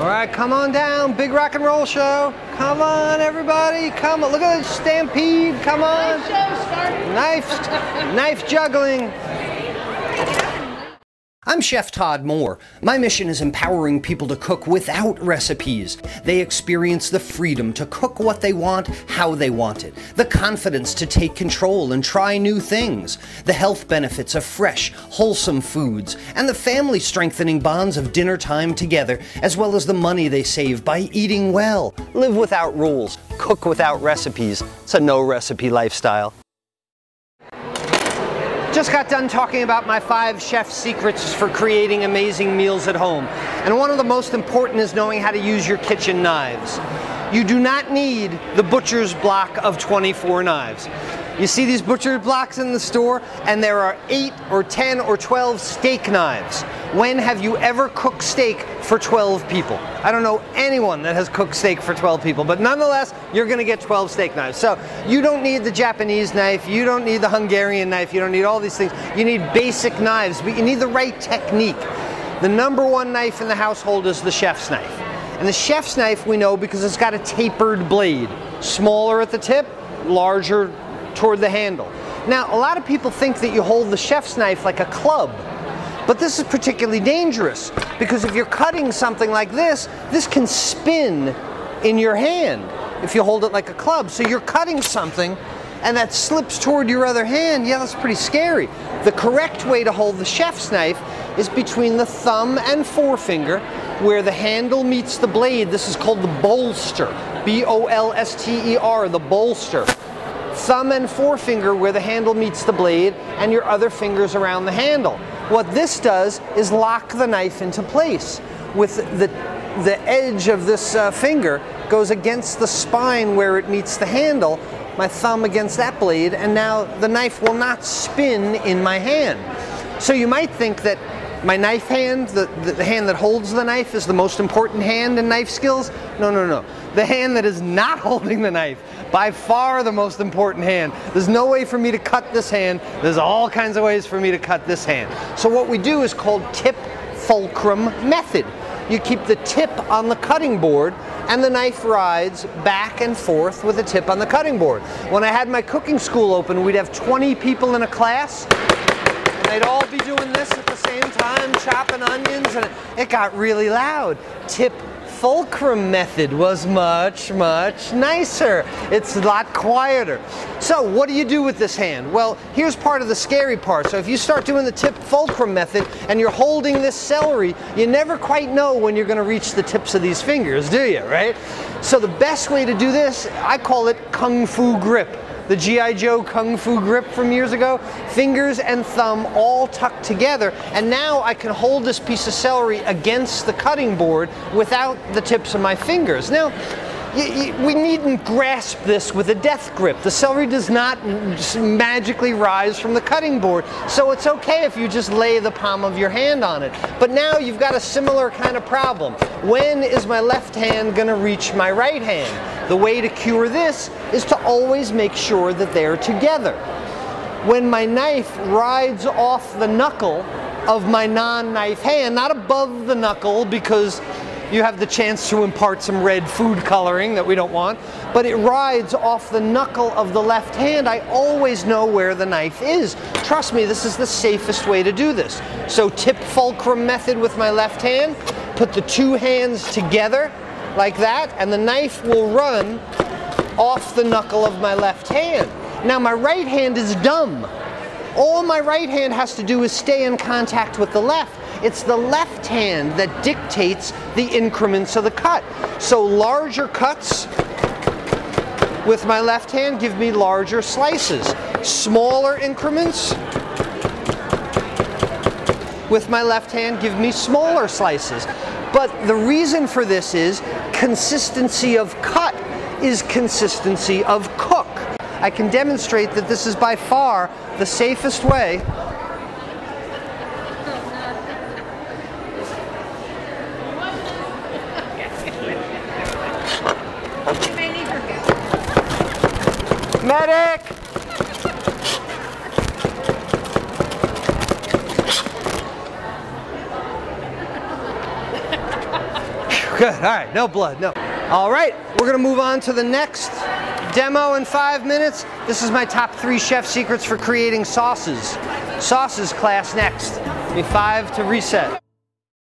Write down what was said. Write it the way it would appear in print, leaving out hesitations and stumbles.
All right, come on down, big rock and roll show. Come on, everybody, come on. Look at the stampede, come on. Knife juggling. I'm Chef Todd Moore. My mission is empowering people to cook without recipes. They experience the freedom to cook what they want, how they want it, the confidence to take control and try new things, the health benefits of fresh, wholesome foods, and the family-strengthening bonds of dinner time together, as well as the money they save by eating well. Live without rules, cook without recipes. It's a no-recipe lifestyle. Just got done talking about my 5 chef secrets for creating amazing meals at home. And one of the most important is knowing how to use your kitchen knives. You do not need the butcher's block of 24 knives. You see these butcher blocks in the store, and there are 8 or 10 or 12 steak knives. When have you ever cooked steak for 12 people? I don't know anyone that has cooked steak for 12 people, but nonetheless, you're gonna get 12 steak knives. So you don't need the Japanese knife, you don't need the Hungarian knife, you don't need all these things. You need basic knives, but you need the right technique. The #1 knife in the household is the chef's knife. And the chef's knife we know because it's got a tapered blade. Smaller at the tip, larger toward the handle. Now, a lot of people think that you hold the chef's knife like a club, but this is particularly dangerous because if you're cutting something like this can spin in your hand if you hold it like a club. So you're cutting something and that slips toward your other hand. Yeah, that's pretty scary. The correct way to hold the chef's knife is between the thumb and forefinger where the handle meets the blade. This is called the bolster, B-O-L-S-T-E-R, the bolster. Thumb and forefinger where the handle meets the blade and your other fingers around the handle. What this does is lock the knife into place. With the edge of this finger goes against the spine where it meets the handle, my thumb against that blade, and now the knife will not spin in my hand. So you might think that my knife hand, the hand that holds the knife, is the most important hand in knife skills. No, no, no. The hand that is not holding the knife, by far the most important hand. There's no way for me to cut this hand. There's all kinds of ways for me to cut this hand. So what we do is called tip fulcrum method. You keep the tip on the cutting board and the knife rides back and forth with the tip on the cutting board. When I had my cooking school open, we'd have 20 people in a class. They'd all be doing this at the same time, chopping onions, and it got really loud. Tip fulcrum method was much, much nicer. It's a lot quieter. So what do you do with this hand? Well, here's part of the scary part. So if you start doing the tip fulcrum method and you're holding this celery, you never quite know when you're gonna reach the tips of these fingers, do you, right? So the best way to do this, I call it Kung Fu grip. The G.I. Joe Kung Fu grip from years ago, fingers and thumb all tucked together, and now I can hold this piece of celery against the cutting board without the tips of my fingers. Now, we needn't grasp this with a death grip. The celery does not just magically rise from the cutting board, so it's okay if you just lay the palm of your hand on it. But now you've got a similar kind of problem. When is my left hand gonna reach my right hand? The way to cure this is to always make sure that they're together. When my knife rides off the knuckle of my non-knife hand, not above the knuckle because you have the chance to impart some red food coloring that we don't want, but it rides off the knuckle of the left hand, I always know where the knife is. Trust me, this is the safest way to do this. So tip fulcrum method with my left hand, put the 2 hands together like that, and the knife will run off the knuckle of my left hand. Now my right hand is dumb. All my right hand has to do is stay in contact with the left. It's the left hand that dictates the increments of the cut. So larger cuts with my left hand give me larger slices. Smaller increments with my left hand give me smaller slices. But the reason for this is consistency of cut is consistency of cook. I can demonstrate that this is by far the safest way Medic! Good, all right, no blood, no. All right, we're gonna move on to the next demo in 5 minutes. This is my top 3 chef secrets for creating sauces. Sauces class next. Give me 5 to reset.